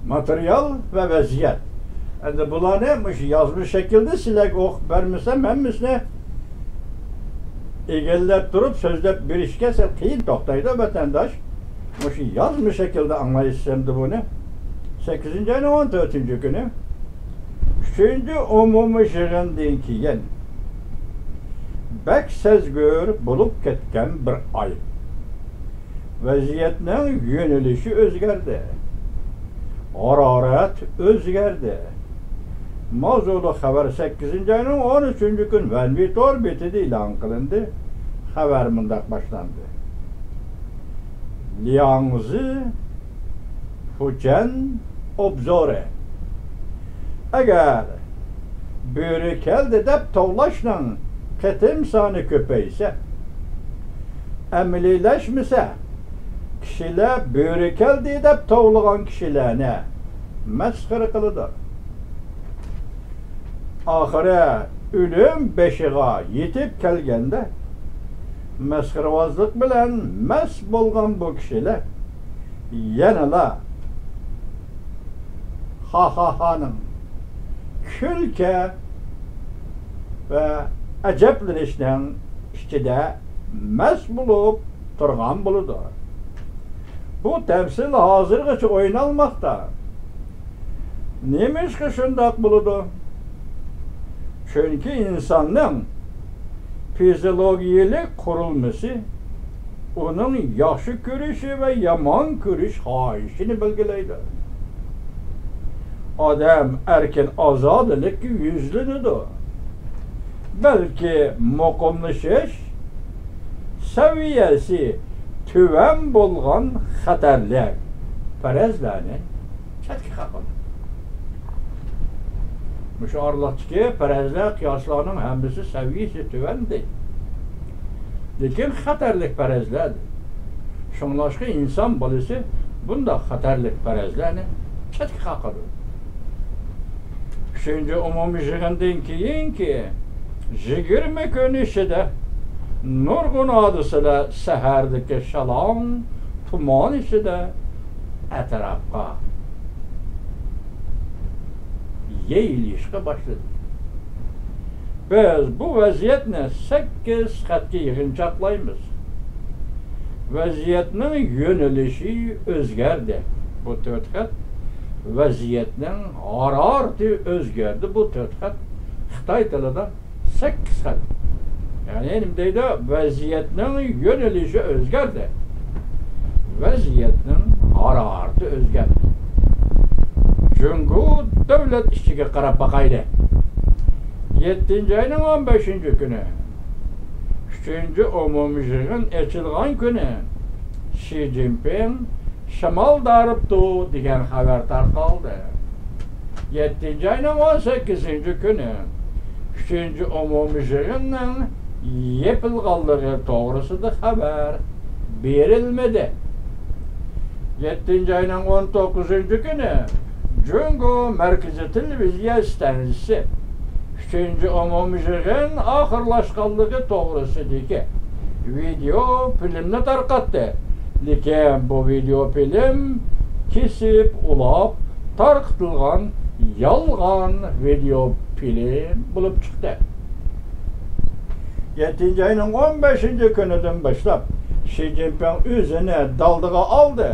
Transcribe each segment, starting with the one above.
Material ve vaziyet. Endi bularni yazmış şekilde silek vermesem hemmisine egellep durup sözlep bir işke qiyin to'xtaydi vatandaş. Şu yazmış şekilde anlayışsımdı bunu. 8. ayın 14. günü 3. umumi yig'indan keyin bek sezgör bulup ketken bir ay. Vaziyetning yönelişi o'zgardi. Harorat o'zgardi. Mavzulu xabar 8. ayının 13. gün Vanvitor betida e'lon qilindi. Xabar mundaq boshlandi. Liangzi Fujian obzori. Agar bo'ri keldi deb tovlashning qitim soni ko'paysa, amaliylashmasa, kishilar bo'ri keldi deb tovlagan kishilarni masxara qiladi. Oxiri o'lim beshiga yetib kelganda masxaravozlik bilan mast bo'lgan bu kishilar yanala ha-ha-haning kulka va ajablanishning ichida mast bo'lib turgan bo'ladi. Bu tamsil hozirgacha o'ynalmoqda. Nima ishga shundoq bo'ladi? Çünkü insanın fizyolojik kurulması onun yaxşı görüşü ve yaman görüş hayişini belgileydi. Adam erken azadlık yüzlünüdür. Belki muqimlashish seviyesi tüven bulgan xatarlar farazlarni chetga qaqildi. Şu arlıqdaki farazlar qiyoslarning hammasi saviyasi tüvendi. Lekin xatarlik farazlardir. Şunlaşqa inson bolasi bunda xatarlik farazlarni chetga qaqildi. 3. umumiy yig'indan keyinki 20 kun ichida nurg'un hodisalar sahardagi shalom tumon ichida atrofga yeyilishga başladı. Biz bu vaziyetni 8 xatga yig'inchoqlaymiz. Vaziyetning yönelişi o'zgardi. Bu 4 xat vaziyetning harorati o'zgardi. Bu 4 xat Xitoy tilida 8 xat. Yani elimdeydi vaziyetning yönelişi o'zgardi. Vaziyetning harorati o'zgardi. Çünkü devlet işçiga qarab baqaydi. 7. ayının 15. günü 3. umumiy yig'in ochilgan kuni Xi Jinping shamol daribdi degan xabar tarqaldi. 7. ayının 18. günü 3. umumiy yig'inning yepilganligi to'g'risida xabar berilmadi. 7. ayının 19. günü Cungo Merkezi Televizyon Stansiyasi 3. umumiy yig'in oxirlashganligi to'g'risidagi video filmni tarqatdi. Lekin bu video film kesib ulab tarqatilgan yolg'on video film bo'lib chiqdi. 7. ayının 15. kunidan boshlab Xi Jinping o'zini daldiga oldi.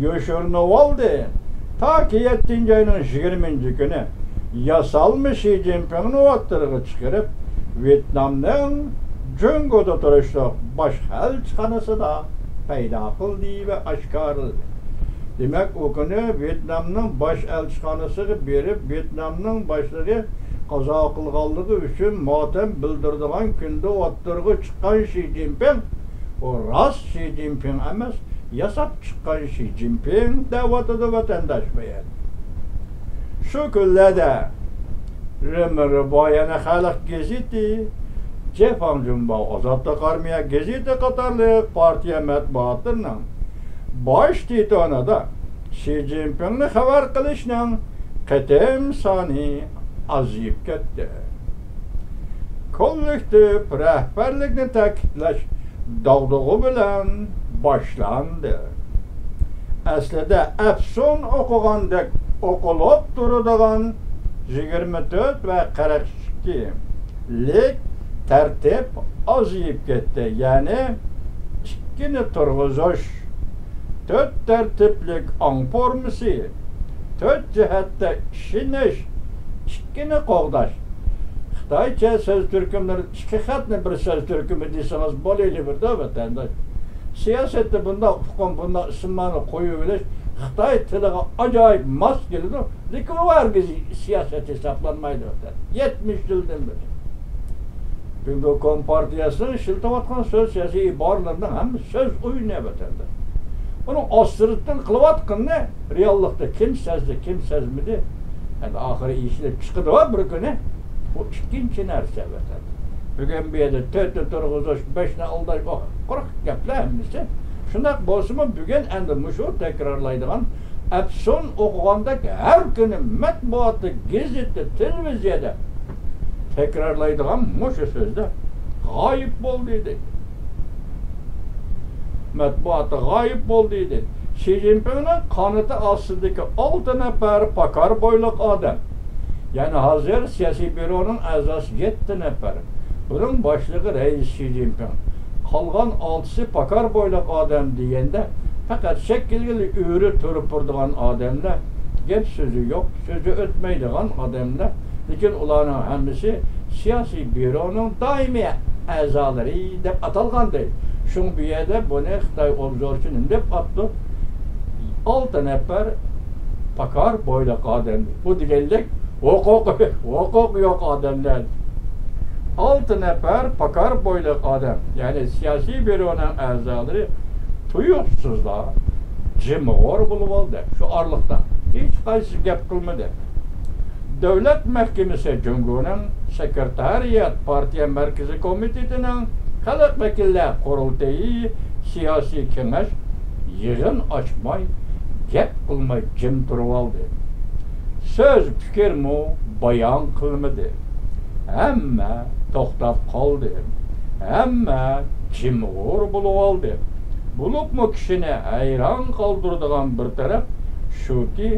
Yoshirni oldi. Ta ki 7. ayının 20. günü yasalmış Xi Jinping'ni o'ttirg'i chiqarib Vietnamning Jungo'da turishli bosh elchixonasida paydo qildi va oshkor qildi. Demak, o kuni Vietnamning bosh elchixonasiga berib Vietnamning boshlig'i qazo qilganligi uchun motam bildirdigan kunda o'ttirg'i chiqqan Xi Jinping o rost Xi Jinping emas, yasab chiqqan Xi Jinping da'vatida vatandosh bo'ladi. Shu kunlarda Riboyana xalq gazeti, Jefan Jumbo Ozodlik Armiya gazeti qatorli partiya matbuotining bosh tetonida Xi Jinpingni xabar qilishning qitim soni aziyib ketdi. Kollektiv rahbarlikni ta'kidlash dog'dug'i bilan boshlandi. aslida afsun o'qigandek o'qilib turadigan 24 va 42 lik tartib ozayib ketdi. Ya'ni ikkini turg'izish, 4 tartiblik ong formasi, 4 jihatda ishinish, ikkini qo'g'dash. Xitoycha so'z turkumlar ikki xatni bir so'z turkumi desangiz bo'layli birda vatandosh. Siyosatda bundoq hukm, bundoq ismlarni qo'yib olish Xitoy tiliga ajoyib mos keladi. Lekin u hargiz siyosat hisoblanmaydi. 70 yildan beri. Bugungi Kompartiyasining ishlatayotgan so'z siyosiy iboralardan hamma so'z o'ynayotadi. Uni ostirdan qilayotganni reallikda kim sezdi, kim sezmadi? Yani oxiri ishlab chiqadi va bir kuni bu ikkinchi narsa o'tadi. Bugun bu yerda 4 turg'izish, 5 ni aldash, quruq gaplar hammasi. Shunday bo'lsa-mu, bugun endi mushu takrorlaydigan afsun o'qiganda har kuni matbuotda, gazetda, televiziyada tekrarlaydigan mushu so'zda g'oyib bo'ldi dedi. Matbuotda g'oyib bo'ldi dedi. Xi Jinpingning qanoti ostidagi 6 nafar pakar boyliq odam. Yani hozir siyosiy byuroning a'zosi 7 nafar. Buning boshlig'i rais Xi Jinping. Qolgan 6'sı pakar boyliq odam deganda faqat shaklli o'ri turib turadigan odamlar, gap so'zi yo'q, so'zi o'tmaydigan odamlar. Lekin ularning hammasi siyosiy byuroning doimiy a'zolari deb atalgandi. Şun bir yerda buni Xitoy obzorchini deb atdi. 6 nafar pakar boyliq odam. Bu deganlik huquq yo'q odamlar. 6 nafar pakar boyliq odam. Yani siyosiy byuroning a'zolari tuyuqsizlar jimg'or bo'lib oldi. Shu orliqda hech qaysi gap qilmadi. Davlat mahkamasi Jungoning sekretariat partiya markaziy komitetining xalq vakillar qurultayi siyosiy kengash yig'in ochmay, gap qilmay jim turib oldi. So'z fikrmi bayon qilmadi. Hamma to'xtab qoldi. Hamma jimg'ur bo'lib oldi. Bo'libmi kishini hayron qoldiradigan bir taraf shuki,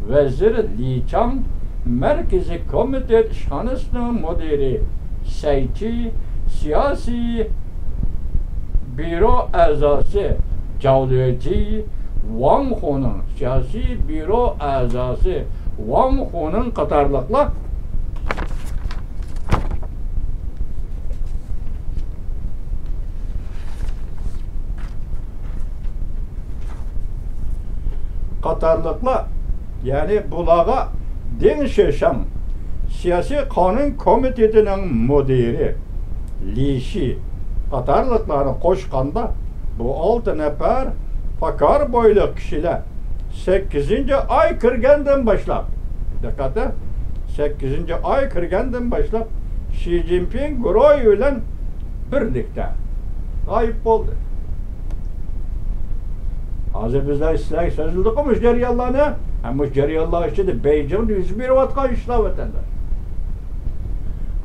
vazir Li Chang Merkezi Komitet İşhanəsinin müdiri Seyçi siyasi büro əzası Zhao Wang Hu'nun siyasi büro əzası Wang Hu'nun qatarlıqla yani bulağa Deng Shishang siyasi qonun komitetinin müdiri Li Shi qatarlıqlarını qo'shganda bu 6 nafar pakar boyliq kishilar 8. ay kirgandan boshlab, diqqat, 8. ay kirgandan boshlab Xi Jinping guruhi bilan birlikda g'oyib bo'ldi. Hozir bizlar sizlarga so'zildik bu jarayonlarni, ham bu jarayonlar ichida Beijingda yuz berayotgan ishlar vatandosh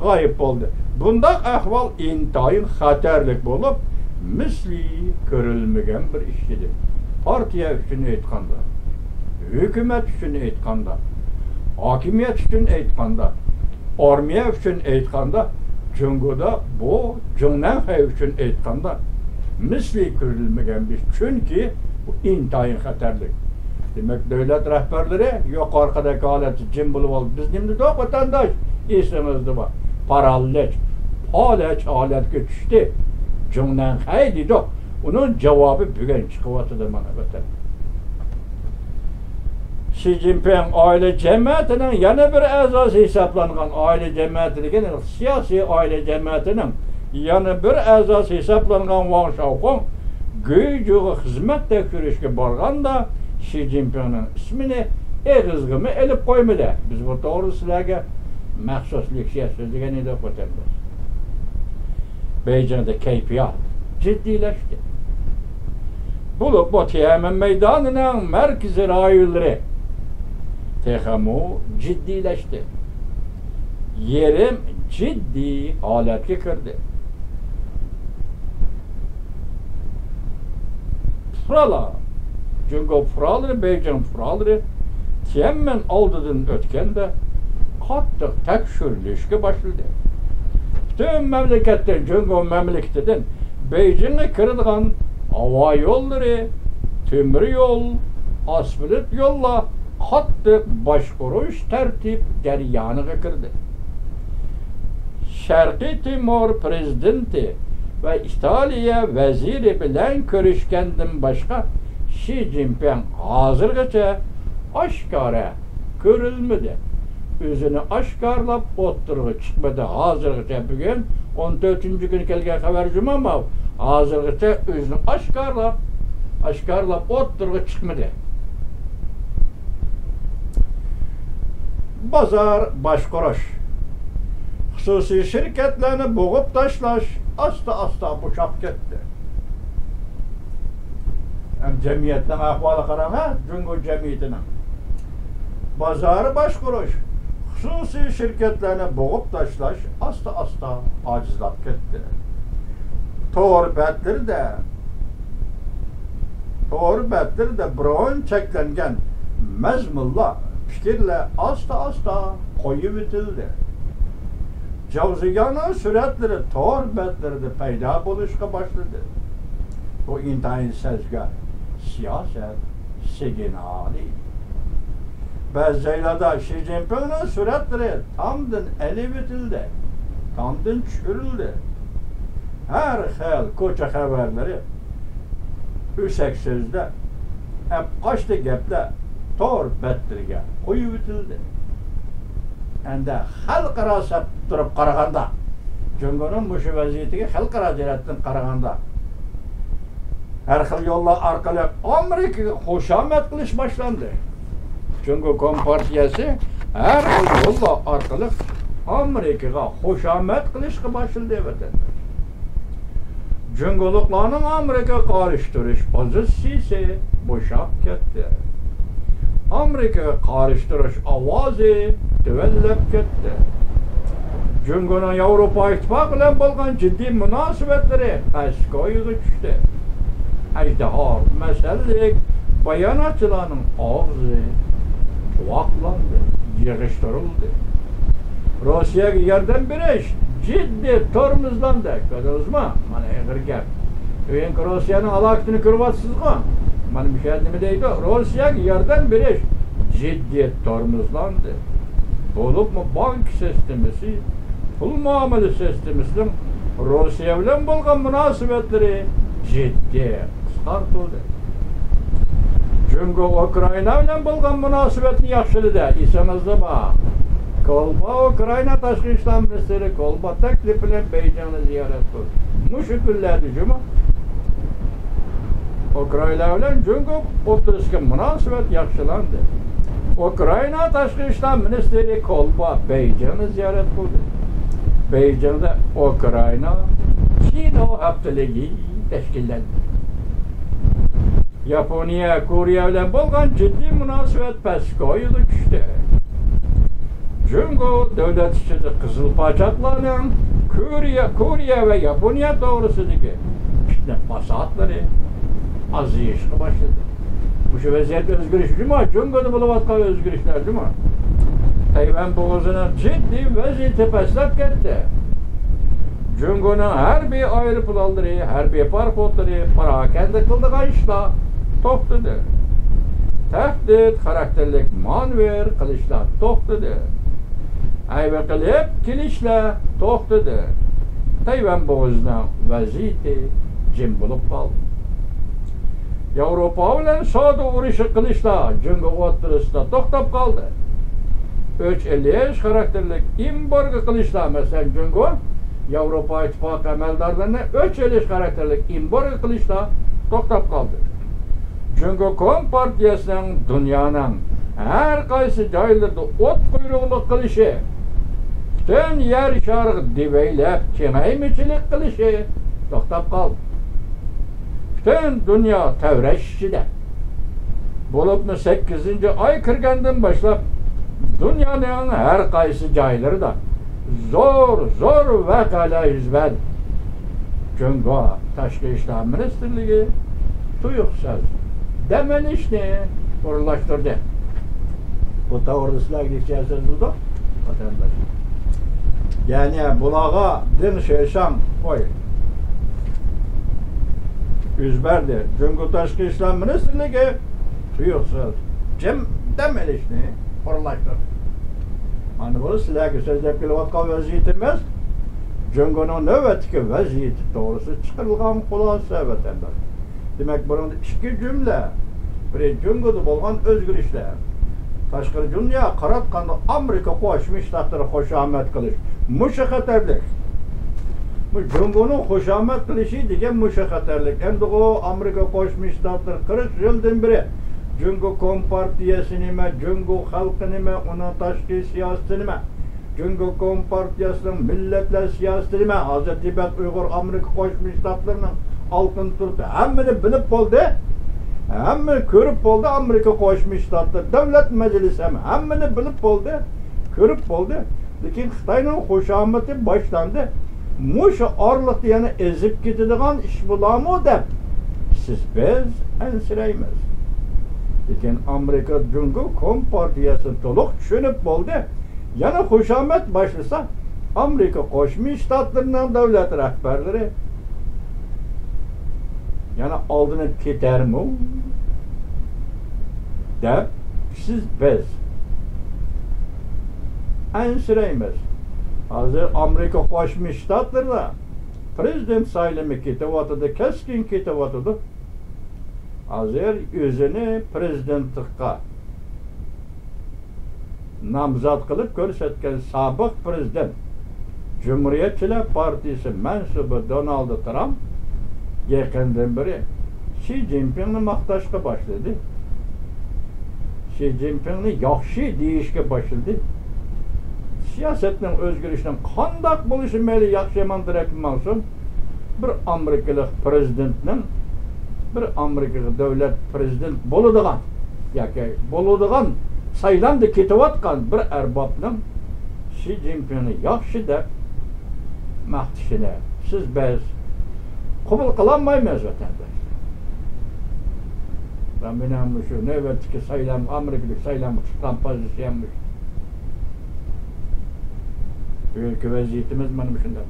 g'oyib bo'ldi. Bunda ahvol intayin xatarlik bo'lib, misli ko'rilmagan bir ish edi. Partiya uchun aytganda, hukumat uchun aytganda, hokimiyat uchun aytganda, armiya uchun aytganda, Jungoda bu Junanxay uchun aytganda misli ko'rilmagan bir, chunki bu intayin xatarlik. Demak, davlat rahbarlari yuqoridagi holatda jim bo'lib oldi. Biz nimada vatandosh esimizda bor. Parallel holatga tushdi. Junanxay dedi. Uning javobi bugun chiqyapti mana vatan. Xi Jinping oila jamiyatining yana bir a'zosi hisoblangan oila jamiyatining siyosiy oila jamiyatining yana bir a'zosi hisoblangan Wang Shaoqong Guyjuga xizmat tekshirishga borganda Xi Jinpingning ismini eg'izg'imi elib qo'ymadi. Biz bu to'g'ri sizlarga maxsus leksiya so'zlagan edik vatandosh. Beijingda kayfiyat jiddiylashdi. Bu Tiananmen maydonining markaziy rayonlari texamu jiddiylashdi. Yerim jiddiy holatga kirdi. Çünkü fıralları, Beijing fıralları Tianmen aldıdan ötkende qattiq tekşürülüşke başladı. Bütün memleketten, çünkü memleketten Beijing'e kiradigan hava yolları, temir yol, asfalt yolla qattiq boshqarish tertib jarayoniga kirdi. Sharqiy Timor prezidenti ve İtalya veziri bilen görüşkenden başka Xi Jinping hazırgacha aşkara görülmedi. Özünü aşkarlap oturuğa çıkmadı. Hazırgacha bugün 14. gün kelgen habercim ama hazırgacha özünü aşkarlap oturuğa çıkmadı. Bazar başqarash, xususiy şirketlerini boğup taşlaş asta boşap ketdi. Cemiyetten ahvalı qaran ha, Cungo cemiyetinin. Bazarı başqarash, xususiy şirketlerini boğup taşlaş asta acizlap ketdi. Toğru betleri de biron çeklengen mezmulla fikirle asta koyubitildi. Cavziyana süratleri tor betleri de peyda buluşka başladı. Bu intayin sezgah, siyaset, signali. Bazılarda Xi Jinping'in süratleri tamdın eli bitildi, tamdın çürüldü. Her xil koça haberleri üsek sözde hep kaçtı gepte tor bettirge koyu bitildi. Endi xalqaro sap turib qaraganda, Cungo'nun muşu vaziyetiga xalqaro jihatdan qaraganda her xil yollar orqali Amerikaga xushomad qilish boshlandi. Cungo Kompartiyasi her xil yollar orqali Amerikaga xushomad qilishga boshladi vatandosh. Cungoluklarning Amerika qarshi pozitsiyasi bo'shab ketdi. Amerika qarshi ovozi tuvallab ketdi. Cungo'nun Avrupa İttifaqı bilan bo'lgan jiddiy munosabatlari pastgoyiga tushdi. Ajdahor masalalik bayonotchilarning og'zi tuvoqlandi, yig'ishtirildi. Rossiyaga yordam berish ciddi tormozlandi. Ko'rdingizmi? Mana ig'ir gap. Endi Rossiyaning alaqasini ko'ryapsizmi? Mana bu şey nima deydi? Rossiyaga yordam berish ciddi tormozlandi. Bo'libmi bank sistemasi, pul muomala sistemasining Rossiya bilan bo'lgan munosabatlari ciddi qisqartirildi. Çünkü Ukrayna bilan bo'lgan munosabatni yaxshiladi. Esimizda bor. Kolba Ukrayna Tashqi ishlar ministri Kolba taklif bilan Beijingni ziyorat qildi. Mushu kunlarda juma Ukrayna bilan Cungo o'rtasida munosabat yaxshilandi. Ukrayna Tashqi ishlar ministri Kolba Beijingni ziyorat qildi. Beijingda Ukrayna China haftaligi tashkillandi. Yaponiya, Koreya bilan bo'lgan jiddiy munosabat pastgoyiga tushdi. Cungo davlat ichida qizil pachatlarning Koreya ve Yaponiya to'g'risidagi fitna fasadlari aziyishga boshladi. Bu shu vaziyat o'zgarishi nima? Cungoda bo'layotgan o'zgarishlar nima? Tayvan bo'g'ozini jiddiy vaziyatda pastlab ketdi. Cungo'nun harbiy aeroplanlari, harbiy parxodlari parakanda qildigan ishlar to'xtadi. Tahdid xarakterlik manevr qilishlar to'xtadi. Ayva qilib kelishlar to'xtadi. Tayvan bo'g'ozining vaziyati jim bo'lib qoldi. Yevropa bilan savdo urushi qilishlar Cungo o'rtasida to'xtab qoldi. 3.50 xarakterlik embargo qilishlar, masalan Cungo Yevropa İttifaqı amaldorlarini 3.50 xarakterlik embargo qilishlar to'xtab qoldi. Cungo Kompartiyasining dunyoning har qaysi joylarda o't quyruqlik qilishi, butun yer shariga devaylab kengaymichilik qilishi to'xtab qoldi. Butun dunyo tavrash ichida. Bo'libmi 8-oy kirgandan boshlab dunyoning har qaysi joylarida zo'r voqealar yuz berdi. Cungo Tashqi ishlar ministrligi tuyuqsiz demeli işte uğurlaştırdı. Bu tavırda sizler gideceksiniz burada. Vatandaş. Yani bulağa din şeyşan koy. Üzberdi. Çünkü Taşkı İslam Ministrliği tuyuksuz. Cem demeli işte uğurlaştırdı. Hani bunu sizlerge sözlep kılıvatkan vaziyetimiz Cüngünün nöbetki vaziyeti doğrusu çıkarılgan kulası vatandaş. Demek bunun iki cümle bir Cüngü'de bolgan özgürüşler. Taşkı dünya qaratqanda Amerika Qo'shma Shtatlari xushomat qilish musha xatarlik. Bu Cüngü'nün xushomat qilishi degan musha xatarlik. Endi o Amerika Qo'shma Shtatlari 40 yildan beri Cüngü Kompartiyasi nima, Cüngü xalqi nima, uning tashqi siyosati nima, Cüngü Kompartiyasining millatlar siyosati nima, hozir Tibet Uyg'ur Amerika Qo'shma Shtatlarining oltin turti hammani bilib bo'ldi. Hamma ko'rib bo'ldi Amerika Qo'shma Shtatlar davlat majlisi hammani bilib bo'ldi, ko'rib bo'ldi. Lekin Xitoyning xushomati boshlandi. Musha orliqni yana ezib ketadigan ish bo'ladimi deb siz biz ansiraymiz. Lekin Amerika Cüngü Kompartiyasi to'liq tushunib bo'ldi. Yana xushomat boshlasa Amerika Qo'shma Shtatlarining davlat rahbarlari yana oldini ketarmi? Deb siz biz ansiraymiz. Hozir Amerika Qo'shma Shtatlarida prezident saylami ketyapti, keskin ketyapti. Hozir o'zini prezidentlikka nomzod qilib ko'rsatgan sobiq prezident Cumhuriyetçiler Partisi mansubi Donald Trump yaqindan beri Xi Jinpingni maqtashga boshladi. Xi Jinpingni yaxshi deyishga boshladi. Siyasetning o'zgarishining qanday bo'lishi mayli yaxshi yomon bo'lsin, bir Amerikalik prezidentning bir Amerika davlat prezident bo'ladigan yoki bo'ladigan saylanda ketayotgan bir arbobning Xi Jinpingni yaxshi deb maqtashini siz biz qabul qilolmaymiz vatandaş. Ben benim şu növbetdeki saylam, Amerika'daki saylam tutan pozisiyonmuş. Büyük vaziyetimiz benim şundan.